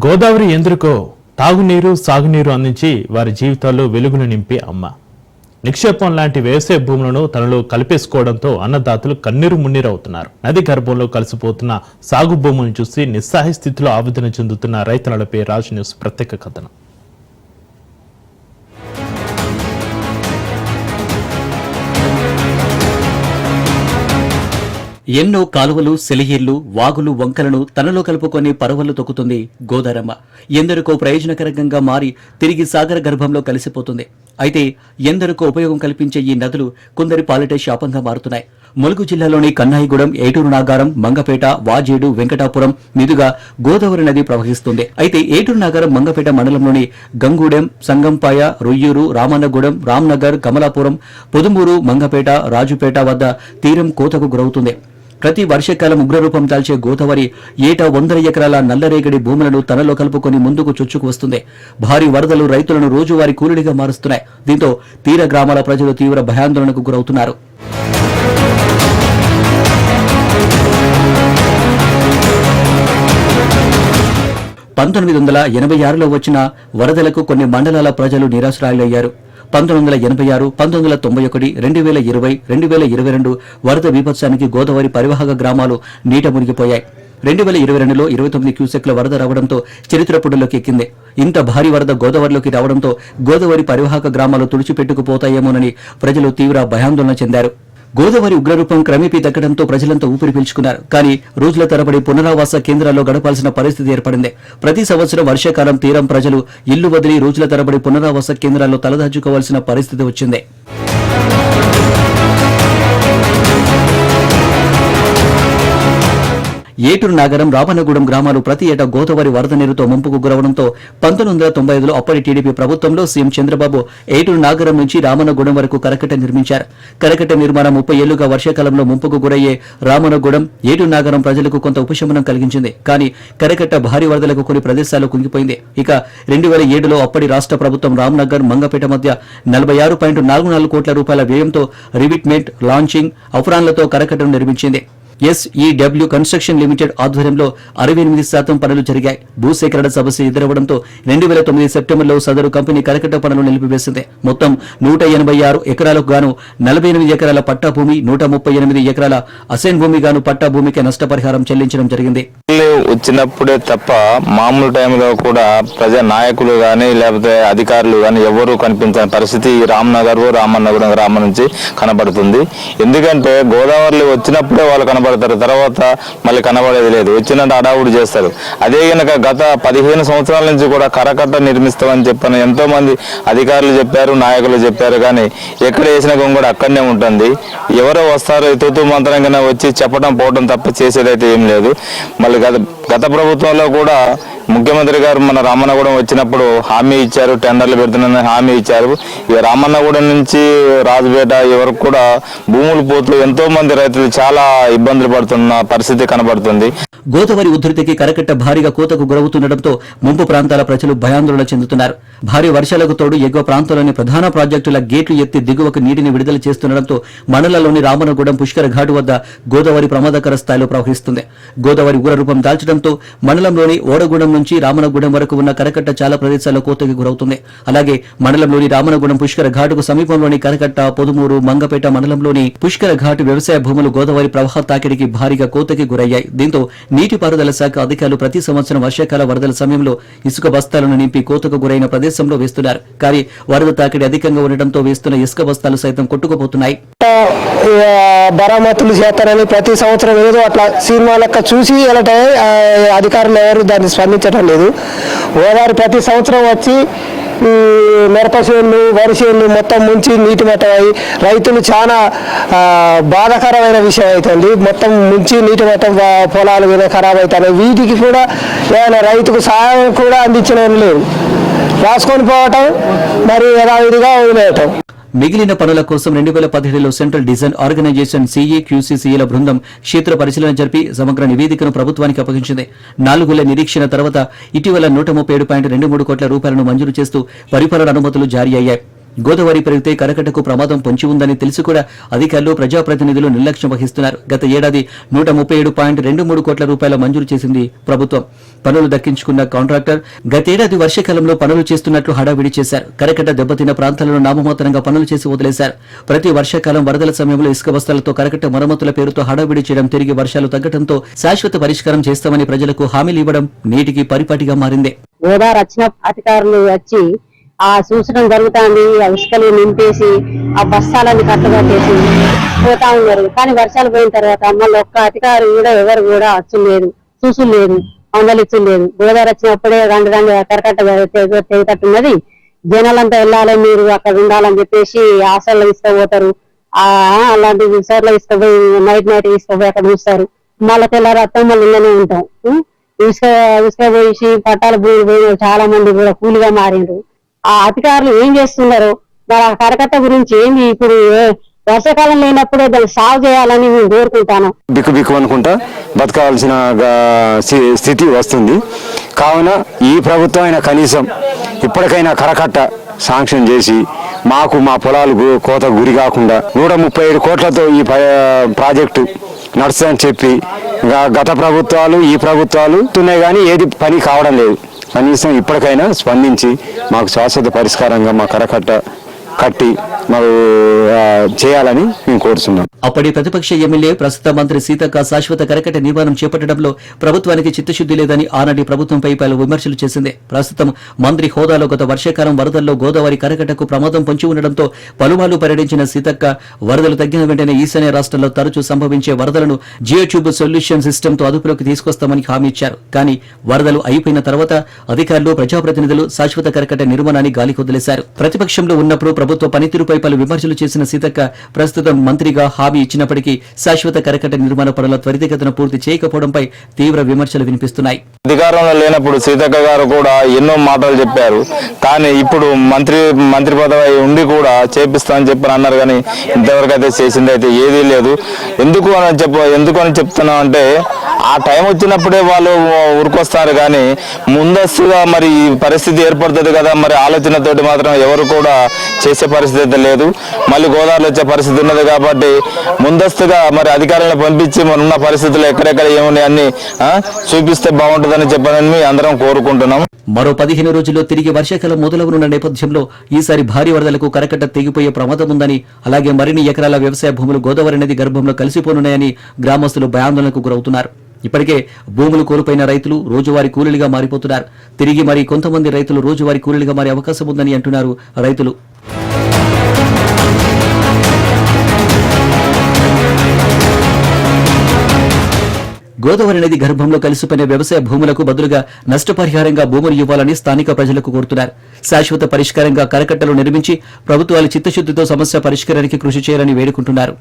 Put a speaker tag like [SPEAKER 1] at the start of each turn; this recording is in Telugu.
[SPEAKER 1] గోదావరి ఎందరికో తాగునీరు సాగునీరు అందించి వారి జీవితాల్లో వెలుగులు నింపే అమ్మ. నిక్షేపం లాంటి వ్యవసాయ భూములను తనలో కలిపేసుకోవడంతో అన్నదాతలు కన్నీరు మున్నీరవుతున్నారు. నది గర్భంలో కలిసిపోతున్న సాగు భూములను చూసి నిస్సహాయ స్థితిలో ఆవేదన చెందుతున్న రైతులపై రాజ్ న్యూస్ ప్రత్యేక కథనం.
[SPEAKER 2] ఎన్నో కాలువలు, సెలయేళ్లు, వాగులు, వంకలను తనలో కలుపుకొని పరవళ్లు తొక్కుతుంది గోదారమ్మ. ఎందరికో ప్రయోజనకరంగా మారి తిరిగి సాగర గర్భంలో కలిసిపోతుంది. అయితే ఎందరికో ఉపయోగం కల్పించే ఈ నదులు కొందరి పాలిటే శాపంగా మారుతున్నాయి. ములుగు జిల్లాలోని కన్నాయిగూడెం, ఏటూరు నాగారం, మంగపేట, వాజేడు, వెంకటాపురం మీదుగా గోదావరి నది ప్రవహిస్తుంది. అయితే ఏటూరు నాగారం, మంగపేట మండలంలోని గంగూడెం, సంగంపాయ, రొయ్యూరు, రామన్నగూడెం, రామ్నగర్, కమలాపురం, పొదుమూరు, మంగపేట, రాజుపేట వద్ద తీరం కోతకు గురవుతుంది. ప్రతి వర్షకాలం ఉగ్రరూపం దాల్చే గోదావరి ఏటా 100 ఎకరాల నల్లరేగడి భూములను తనలో కలుపుకొని ముందుకు చొచ్చుకు వస్తుంది. భారీ వరదలు రైతులను రోజువారీ కూలీలుగా మారుస్తున్నాయి. దీంతో తీర గ్రామాల ప్రజలు తీవ్ర భయాందోళనకు గురవుతున్నారు. (1986) వచ్చిన వరదలకు కొన్ని మండలాల ప్రజలు నిరాశ్రయులయ్యారు. 1986, 1991, 2020, 2022 వరద విపత్సానికి గోదావరి పరివాహక గ్రామాలు నీట మునిగిపోయాయి. 2022లో 29 క్యూసెక్ల వరద రావడంతో చరిత్ర పుటల్లోకి ఎక్కింది. ఇంత భారీ వరద గోదావరిలోకి రావడంతో గోదావరి పరివాహక గ్రామాలు తుడిచిపెట్టుకుపోతాయేమోనని ప్రజలు తీవ్ర భయాందోళన చెందారు. గోదావరి ఉగ్రరూపం క్రమేపీ తగ్గడంతో ప్రజలంతా ఊపిరి పీల్చుకున్నారు. కానీ రోజుల తరబడి పునరావాస కేంద్రాల్లో గడపాల్సిన పరిస్థితి ఏర్పడింది. ప్రతి సంవత్సరం వర్షాకాలం తీరం ప్రజలు ఇల్లు వదిలి రోజుల తరబడి పునరావాస కేంద్రాల్లో తలదాచుకోవాల్సిన పరిస్థితి వచ్చింది. ఏటూరు నాగరం, రామన్నగూడెం గ్రామాలు ప్రతి ఏటా గోదావరి వరద నీరుతో ముంపుకు గురవడంతో 1995లో అప్పటి టీడీపీ ప్రభుత్వంలో సీఎం చంద్రబాబు ఏటూరు నాగరం నుంచి రామన్నగూడెం వరకు కరకట్ట నిర్మించారు. కరకట్ట నిర్మాణం 30 ఏళ్లుగా వర్షాకాలంలో ముంపుకు గురయ్యే రామన్నగూడెం, ఏటూరు నాగరం ప్రజలకు కొంత ఉపశమనం కలిగించింది. కానీ కరకట్ట భారీ వరదలకు కొన్ని ప్రదేశాల్లో కుంగిపోయింది. ఇక 2007లో అప్పటి రాష్ట్ర ప్రభుత్వం రామ్నగర్, మంగపేట మధ్య 46.44 కోట్ల రూపాయల వ్యయంతో రివిట్మెంట్, లాంచింగ్, అఫ్రాన్లతో కరకట్టను నిర్మించింది. SEW కన్స్ట్రక్షన్ లిమిటెడ్ ఆధ్వర్యంలో 68% పనులు జరిగాయి. భూసేకరణ సమస్య ఎదురవడంతో 2009 సెప్టెంబర్లో సదరు కంపెనీ కరకట్ట పనులు నిలిపివేసింది. మొత్తం 186 ఎకరాలకు గాను 48 ఎకరాల పట్టా భూమి, 138 ఎకరాల అసైన్ భూమి గాను పట్టా భూమికి నష్టపరిహారం చెల్లించడం జరిగింది.
[SPEAKER 3] వచ్చినప్పుడే తప్ప మామూలు టైంలో కూడా ప్రజా నాయకులు గాని లేకపోతే అధికారులు గాని ఎవరు కనిపించని పరిస్థితి రామ్నగర్, రామన్నగూడెం గ్రామం నుంచి కనబడుతుంది. ఎందుకంటే గోదావరిలో వచ్చినప్పుడే వాళ్ళు కనబడతారు, తర్వాత మళ్ళీ కనబడేది లేదు. వచ్చినట్టు అడావుడు చేస్తారు. అదే కనుక గత 15 సంవత్సరాల నుంచి కూడా కరకట్ట నిర్మిస్తామని చెప్పని ఎంతో మంది అధికారులు చెప్పారు, నాయకులు చెప్పారు. కానీ ఎక్కడ వేసిన కూడా అక్కడనే ఉంటుంది. ఎవరో వస్తారు తూతూ మంత్రంగానే వచ్చి చెప్పడం పోవడం తప్ప చేసేదైతే ఏం లేదు. మళ్ళీ గత ప్రభుత్వంలో కూడా ముఖ్యమంత్రి గారు మన రామన్నగూడెం వచ్చినప్పుడు హామీ ఇచ్చారు, టెండర్లు పెడుతున్నారని హామీ ఇచ్చారు. ఇక రామన్నగూడెం నుంచి రాజుపేట వరకు కూడా భూములు పోతూ ఎంతో మంది రైతులు చాలా ఇబ్బందులు పడుతున్న పరిస్థితి కనబడుతుంది.
[SPEAKER 2] గోదావరి ఉధృతికి కరకట్ట భారీగా కోతకు గురవుతుండటంతో ముంపు ప్రాంతాల ప్రజలు భయాందోళన చెందుతున్నారు. భారీ వర్షాలకు తోడు ఎగువ ప్రాంతంలోని ప్రధాన ప్రాజెక్టుల గేట్లు ఎత్తి దిగువకు నీటిని విడుదల చేస్తుండటంతో మండలంలోని రామన్నగూడెం పుష్కర ఘాటు వద్ద గోదావరి ప్రమాదకర స్థాయిలో ప్రవహిస్తుంది. గోదావరి ఉగ్రరూపం దాల్చడంతో మండలంలోని ఓడగూడెం నుంచి రామన్నగూడెం వరకు ఉన్న కరకట్ట చాలా ప్రదేశాల్లో కోతకి గురవుతుంది. అలాగే మండలంలోని రామన్నగూడెం పుష్కర ఘాటుకు సమీపంలోని కరకట్ట, పొదుమూరు, మంగపేట మండలంలోని పుష్కర ఘాటు వ్యవసాయ భూములు గోదావరి ప్రవాహ తాకిడికి భారీగా కోతకి గురయ్యాయి. దీంతో నీటిపారుదల శాఖ అధికారులు ప్రతి సంవత్సరం వర్షాకాల వరదల సమయంలో ఇసుక బస్తాలను నింపి కోతకు గురైన ప్రదేశంలో వేస్తున్నారు. కానీ వరద తాకిడి అధికంగా ఉండటంతో వేస్తున్న ఇసుక బస్తాలు సైతం కొట్టుకుపోతున్నాయి.
[SPEAKER 4] బరామతులు చేస్తారని ప్రతి సంవత్సరం ఏదో అట్లా సినిమా లెక్క చూసి వెళ్ళటే అధికారులు ఎవరు దాన్ని స్పందించడం లేదు. గోదావరి ప్రతి సంవత్సరం వచ్చి మిరప చేనులు, వరి చేనులు మొత్తం ముంచి నీటి మట్టమై రైతులు చాలా బాధాకరమైన విషయం అవుతుంది. మొత్తం ముంచి నీటి మట్టం పొలాలు మీద ఖరాబ్ అవుతాయి. వీటికి కూడా ఏమైనా రైతుకు సహాయం కూడా అందించిన లేదు. రాసుకొని పోవటం, మరి యథావిధిగా వదిలేయటం.
[SPEAKER 2] మిగిలిన పనుల కోసం 2017లో సెంట్రల్ డిజైన్ ఆర్గనైజేషన్ CAQCCల బృందం క్షేత్ర పరిశీలన జరిపి సమగ్ర నివేదికను ప్రభుత్వానికి అప్పగించింది. 4 నిరీక్షణ తర్వాత ఇటీవల 137.23 కోట్ల రూపాయలను మంజూరు చేస్తూ పరిపాలన అనుమతులు జారీ అయ్యాయి. గోదావరి పెరిగితే కరకట్టకు ప్రమాదం పొంచి ఉందని తెలిసి కూడా అధికారులు ప్రజాప్రతినిధులు నిర్లక్ష్యం వహిస్తున్నారు. గత ఏడాది 137.23 కోట్ల రూపాయల మంజూరు చేసింది ప్రభుత్వం. పనులు దక్కించుకున్న కాంట్రాక్టర్ గతేడాది వర్షాకాలంలో పనులు చేస్తున్నట్లు హడావిడి చేశారు. కరకట్ట దెబ్బతిన్న ప్రాంతాలను నామమాత్రంగా పనులు చేసి వదిలేశారు. ప్రతి వర్షాకాలం వరదల సమయంలో ఇసుక బస్తాలతో కరకట్ట మరమ్మతుల పేరుతో హడావిడి చేయడం, తిరిగి వర్షాలు తగ్గడంతో శాశ్వత పరిష్కారం చేస్తామని ప్రజలకు హామీలు ఇవ్వడం నేటికి పరిపాటిగా మారింది.
[SPEAKER 5] గోదావరి వచ్చిన అధికారులు వచ్చి ఆ చూసడం జరుగుతుంది. ఆ ఇసుకలు నింపేసి ఆ బస్తాలని కట్టగట్టేసి పోతా ఉన్నారు. కానీ వర్షాలు పోయిన తర్వాత మళ్ళీ ఒక్క అధికారి కూడా ఎవరు కూడా వచ్చలేదు, చూసులేదు, మందలిచ్చలేదు. గోదావరి వచ్చినప్పుడే రండి కరకట్ట తెగట్టున్నది, జనాలంతా వెళ్ళాలి, మీరు అక్కడ ఉండాలని చెప్పేసి ఆశల్లో తీసుకుపోతారు. అలాంటి విసార్లో తీసుకుపోయి నైట్ తీసుకుపోయి అక్కడ చూస్తారు. మళ్ళీ తెల్లారి అత్తం మళ్ళీ ఇళ్ళనే ఉంటాం. ఇసుక పోయి పట్టాల భూములు పోయి చాలా మంది కూడా కూలిగా మారిండ్రు. ఆ అధికారులు ఏం చేస్తున్నారు, మరి ఆ కరకట్ట గురించి ఏంది, ఇప్పుడు వర్షాకాలం లేనప్పుడే దాన్ని సాగు చేయాలని నేను కోరుకుంటాను.
[SPEAKER 6] బిక్కు బిక్కు అనుకుంటా బతకాల్సిన స్థితి వస్తుంది. కావున ఈ ప్రభుత్వం అయినా కనీసం ఇప్పటికైనా కరకట్ట శాంక్షన్ చేసి మాకు మా పొలాలకు కోత గురి కాకుండా 137 కోట్లతో ఈ ప్రాజెక్టు నడుస్తుందని చెప్పి గత ప్రభుత్వాలు ఈ ప్రభుత్వాలు ఉన్నాయి కానీ ఏది పని కావడం లేదు. కనీసం ఇప్పటికైనా స్పందించి మాకు శాశ్వత పరిష్కారంగా మా కరకట్ట కట్టి మాకు చేయాలని మేము కోరుతున్నాం.
[SPEAKER 2] అప్పటి ప్రతిపక్ష ఎమ్మెల్యే ప్రస్తుత మంత్రి సీతక్క శాశ్వత కరకట్ట నిర్మాణం చేపట్టడంలో ప్రభుత్వానికి చిత్తశుద్ధి లేదని ఆనాటి ప్రభుత్వంపై పలు విమర్శలు చేసింది. ప్రస్తుతం మంత్రి హోదాలో గత వర్షాకాలం వరదల్లో గోదావరి కరకట్టకు ప్రమాదం పొంచి ఉండడంతో పలుమార్లు పర్యటించిన సీతక్క వరదలు తగ్గిన వెంటనే ఈశాన్య రాష్ట్రంలో తరచూ సంభవించే వరదలను జియోట్యూబ్ సొల్యూషన్ సిస్టమ్ తో అదుపులోకి తీసుకొస్తామని హామీ ఇచ్చారు. కానీ వరదలు అయిపోయిన తర్వాత అధికారులు, ప్రజాప్రతినిధులు శాశ్వత కరకట్ట నిర్మాణాన్ని గాలికి వదిలేశారు. ప్రతిపక్షంలో ఉన్నప్పుడు ప్రభుత్వ పనితీరుపై పలు విమర్శలు చేసిన సీతక్క ప్రస్తుతం మంత్రిగా హామీ ఇచ్చినప్పటికీ శాశ్వత కరకట్ట నిర్మాణ పనుల త్వరితగతిన పూర్తి చేయకపోవడంపై తీవ్ర విమర్శలు వినిపిస్తున్నాయి.
[SPEAKER 3] అధికారంలో లేనప్పుడు సీతక్క గారు కూడా ఎన్నో మాటలు చెప్పారు. కానీ ఇప్పుడు మంత్రి పదవి ఉండి కూడా చేపిస్తామని చెప్పని అన్నారు. కానీ ఇంతవరకు అయితే చేసింది అయితే ఏదీ లేదు. ఎందుకు అని చెప్తున్నాం అంటే ఆ టైం వచ్చినప్పుడే వాళ్ళు ఉరికొస్తారు. కానీ ముందస్తుగా మరి ఈ పరిస్థితి ఏర్పడుతుంది కదా, మరి ఆలోచనతోటి మాత్రం ఎవరు కూడా చేసే పరిస్థితి అయితే లేదు. మళ్ళీ గోదావరిలో వచ్చే పరిస్థితి ఉన్నది కాబట్టి ముందస్తుగా మరి అధికారులను పంపించి మన ఉన్న పరిస్థితులు ఎక్కడెక్కడ ఏమున్నాయి అన్ని చూపిస్తే బాగుంటుందని చెప్పని అందరం కోరుకుంటున్నాం.
[SPEAKER 2] మరో 15 రోజుల్లో తిరిగి వర్షాకాలం మొదలవనున్న నేపథ్యంలో ఈసారి భారీ వరదలకు కరకట్ట తెగిపోయే ప్రమాదం ఉందని, అలాగే మరిన్ని ఎకరాల వ్యవసాయ భూములు గోదావరి నది గర్భంలో కలిసిపోనున్నాయని గ్రామస్తులు భయాందోళనకు గురవుతున్నారు. ఇప్పటికే భూములు కోల్పోయిన రైతులు రోజువారీ కూలీలుగా మారిపోతున్నారు. తిరిగి మరి కొంతమంది రైతులు రోజువారీ కూలీలుగా మారే అవకాశం ఉందని అంటున్నారు రైతులు. గోదావరి నది గర్భంలో కలిసిపోయిన వ్యవసాయ భూములకు బదులుగా నష్టపరిహారంగా భూములు ఇవ్వాలని స్థానిక ప్రజలకు కోరుతున్నారు. శాశ్వత పరిష్కారంగా కరకట్టలు నిర్మించి ప్రభుత్వాలు చిత్తశుద్ధితో సమస్య పరిష్కారానికి కృషి చేయాలని వేడుకుంటున్నారు.